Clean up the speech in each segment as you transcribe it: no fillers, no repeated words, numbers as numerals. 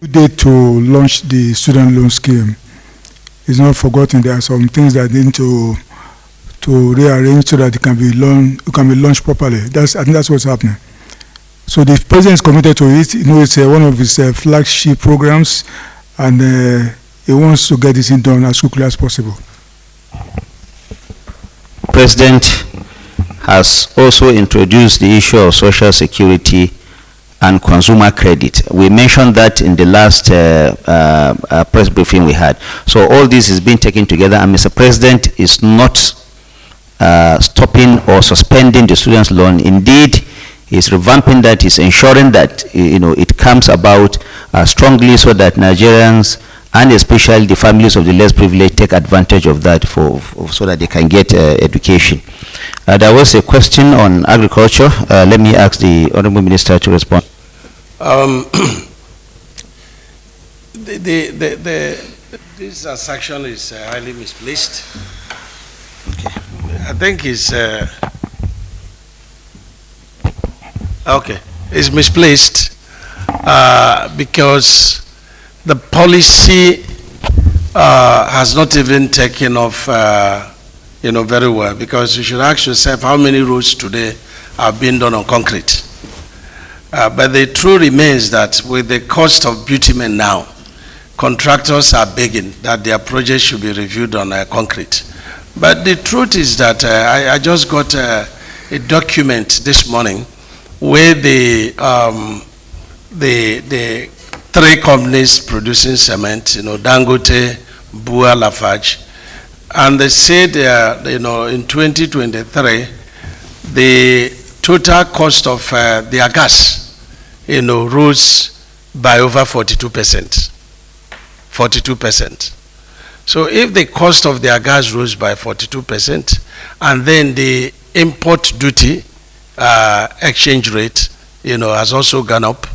Date to launch the student loan scheme is not forgotten. There are some things that need to rearrange so that it can be launched properly. I think that's what's happening. So the president is committed to it. It's one of his flagship programs, and he wants to get this done as quickly as possible. President has also introduced the issue of social security and consumer credit. We mentioned that in the last press briefing we had. So all this is being taken together, and Mr. President is not stopping or suspending the students' loan. Indeed, he's revamping that, he's ensuring that it comes about strongly so that Nigerians and especially the families of the less privileged take advantage of that so that they can get education. There was a question on agriculture. Let me ask the Honorable Minister to respond. This section is highly misplaced. Okay. I think it's it's misplaced because the policy has not even taken off, very well. Because you should ask yourself how many roads today are being done on concrete. But the truth remains that with the cost of bitumen now, contractors are begging that their projects should be reviewed on concrete. But the truth is that I just got a document this morning where the three companies producing cement, Dangote, Bua, Lafarge, and they said, in 2023, the total cost of their gas, rose by over 42%. 42%. So if the cost of their gas rose by 42%, and then the import duty exchange rate, has also gone up,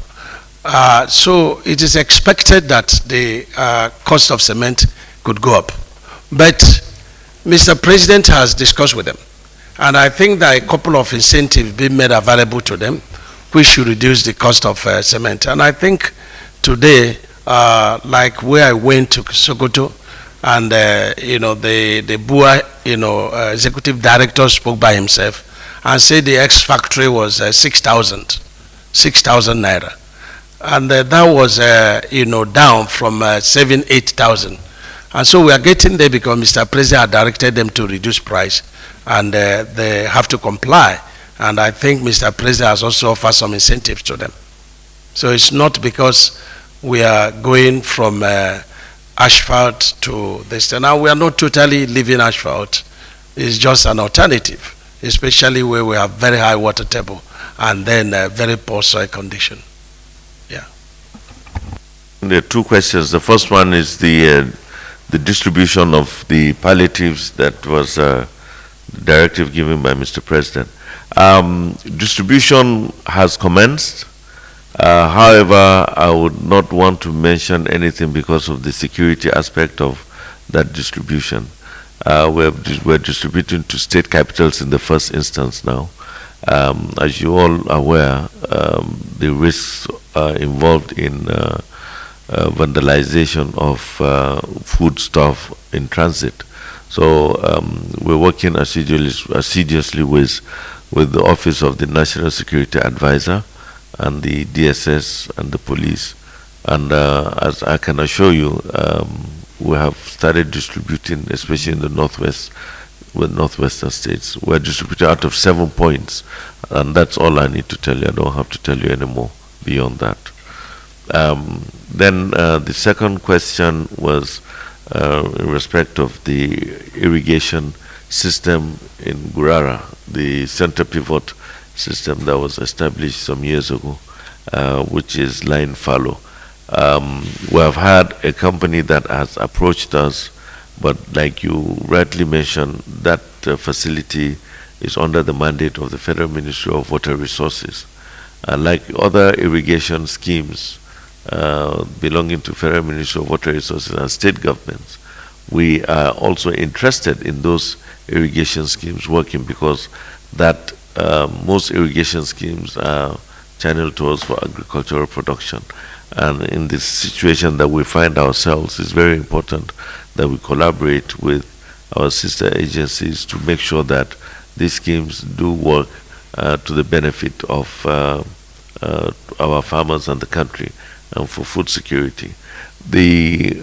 so it is expected that the cost of cement could go up. But Mr. President has discussed with them, and I think that a couple of incentives being made available to them, which should reduce the cost of cement. And I think today, like where I went to Sokoto, and the Bua, executive director spoke by himself and said the X factory was 6,000 naira, and that was down from 7,000-8,000. And so we are getting there because Mr. President had directed them to reduce price, and they have to comply. And I think Mr. President has also offered some incentives to them. So it's not because we are going from asphalt to this. Now we are not totally leaving asphalt. It's just an alternative, especially where we have very high water table and then very poor soil condition. Yeah. There are two questions. The first one is the distribution of the palliatives that was the directive given by Mr. President. Distribution has commenced. However, I would not want to mention anything because of the security aspect of that distribution. We're distributing to state capitals in the first instance now. As you all are aware, the risks involved in vandalization of foodstuff in transit. So we're working assiduously with the Office of the National Security Advisor and the DSS and the police. And as I can assure you, we have started distributing, especially in the northwest, with northwestern states. We're distributing out of 7 points, and that's all I need to tell you. I don't have to tell you any more beyond that. Then the second question was in respect of the irrigation system in Gurara, the center pivot system that was established some years ago, which is line fallow. We have had a company that has approached us, but like you rightly mentioned, that facility is under the mandate of the Federal Ministry of Water Resources. Like other irrigation schemes belonging to Federal Ministry of Water Resources and state governments, we are also interested in those irrigation schemes working, because that most irrigation schemes are channeled towards for agricultural production. And in this situation that we find ourselves, it's very important that we collaborate with our sister agencies to make sure that these schemes do work to the benefit of our farmers and the country, and for food security. The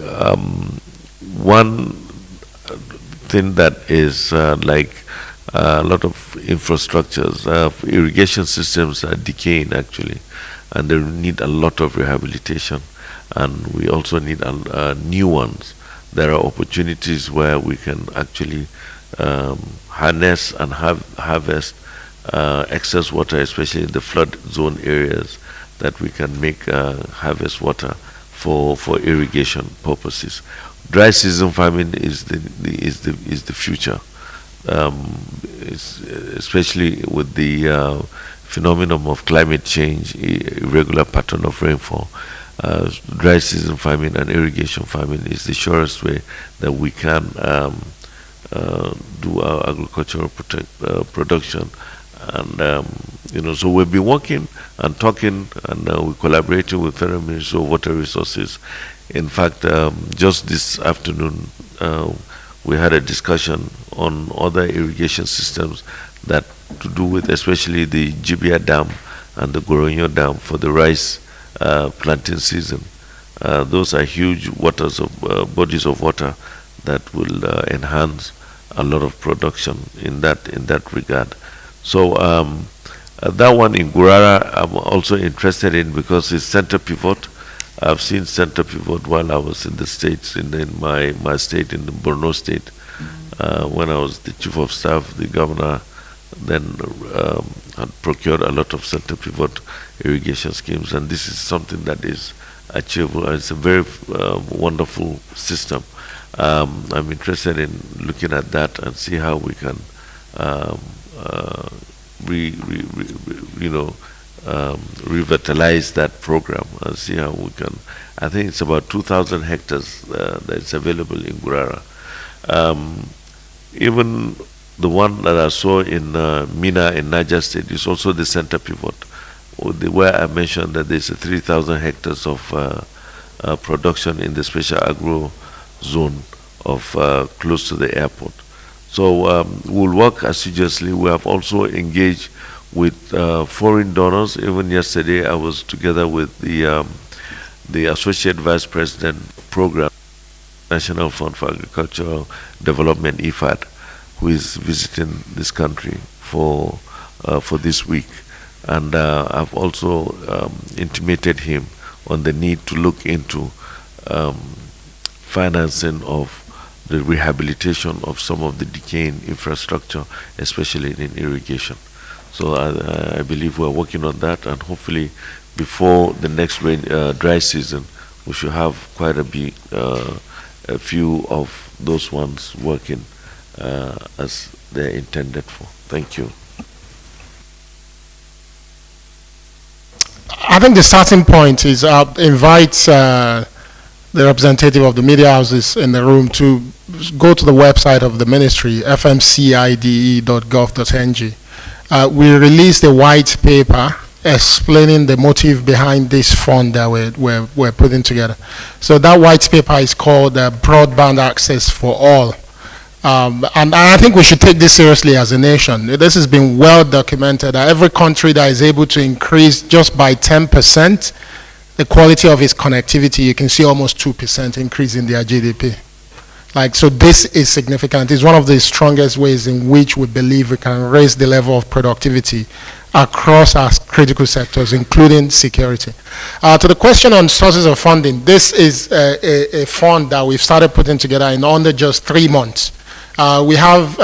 one thing that is like a lot of infrastructures, irrigation systems are decaying actually, and they need a lot of rehabilitation, and we also need new ones. There are opportunities where we can actually harness and harvest excess water, especially in the flood zone areas, that we can make harvest water for irrigation purposes. Dry season farming is the future, especially with the phenomenon of climate change, irregular pattern of rainfall. Dry season farming and irrigation farming is the surest way that we can do our agricultural production. And so we've been working and talking, and we're collaborating with Federal Ministry of Water Resources. In fact, just this afternoon, we had a discussion on other irrigation systems that to do with especially the Jibia Dam and the Goronyo Dam for the rice planting season. Those are huge bodies of water that will enhance a lot of production in that regard. So that one in Gurara I'm also interested in because it's center pivot. I've seen center pivot while I was in the States, in my state, in the Borno state. When I was the chief of staff, the governor then had procured a lot of center pivot irrigation schemes, and this is something that is achievable, and it's a very wonderful system. I'm interested in looking at that and see how we can revitalize that program and see how we can. I think it's about 2,000 hectares that's available in Gurara. Even the one that I saw in Mina in Niger State is also the center pivot, where I mentioned that there's 3,000 hectares of production in the special agro zone of close to the airport. So we'll work assiduously. We have also engaged with foreign donors. Even yesterday, I was together with the Associate Vice President Program, National Fund for Agricultural Development, IFAD, who is visiting this country for this week. And I've also intimated him on the need to look into financing of the rehabilitation of some of the decaying infrastructure, especially in irrigation. So I believe we're working on that, and hopefully before the next dry season, we should have quite a few of those ones working as they're intended for. Thank you. I think the starting point is invite the representative of the media houses in the room to go to the website of the ministry, fmcide.gov.ng. We released a white paper explaining the motive behind this fund that we're putting together. So that white paper is called Broadband Access for All. And I think we should take this seriously as a nation. This has been well documented. Every country that is able to increase just by 10% the quality of its connectivity, you can see almost 2% increase in their GDP. So this is significant. It's one of the strongest ways in which we believe we can raise the level of productivity across our critical sectors, including security. To the question on sources of funding, this is a fund that we've started putting together in under just 3 months. We have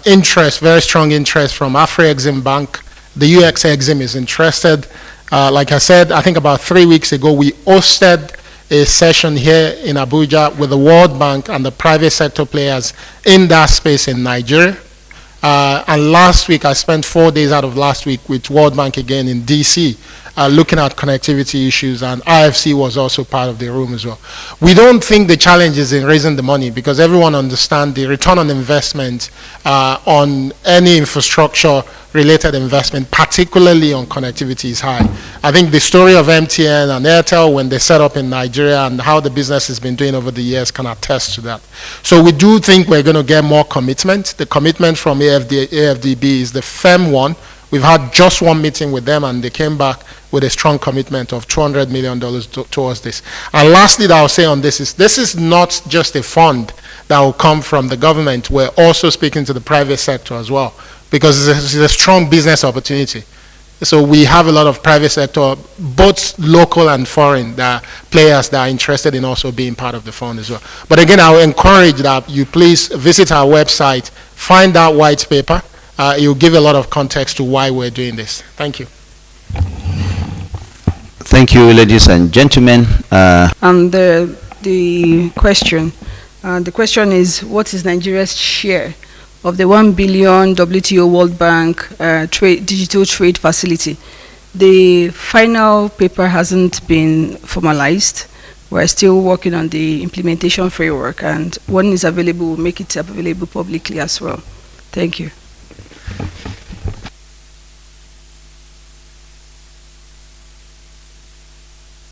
interest, very strong interest from Afri-Exim Bank. The UX Exim is interested. Like I said, I think about 3 weeks ago, we hosted a session here in Abuja with the World Bank and the private sector players in that space in Nigeria. And last week, I spent 4 days out of last week with World Bank again in DC. looking at connectivity issues, and IFC was also part of the room as well. We don't think the challenge is in raising the money, because everyone understands the return on investment on any infrastructure related investment, particularly on connectivity, is high. I think the story of MTN and Airtel when they set up in Nigeria and how the business has been doing over the years can attest to that. So we do think we're going to get more commitment. The commitment from AFDB is the firm one. We've had just one meeting with them, and they came back with a strong commitment of $200 million towards this. And lastly, that I'll say on this is not just a fund that will come from the government. We're also speaking to the private sector as well, because it's a strong business opportunity. So we have a lot of private sector, both local and foreign, players that are interested in also being part of the fund as well. But again, I will encourage that you please visit our website, find that white paper. It will give a lot of context to why we're doing this. Thank you. Thank you, ladies and gentlemen. And the question is, what is Nigeria's share of the 1 billion WTO World Bank digital trade facility? The final paper hasn't been formalized. We're still working on the implementation framework, and when it's available, we'll make it available publicly as well. Thank you.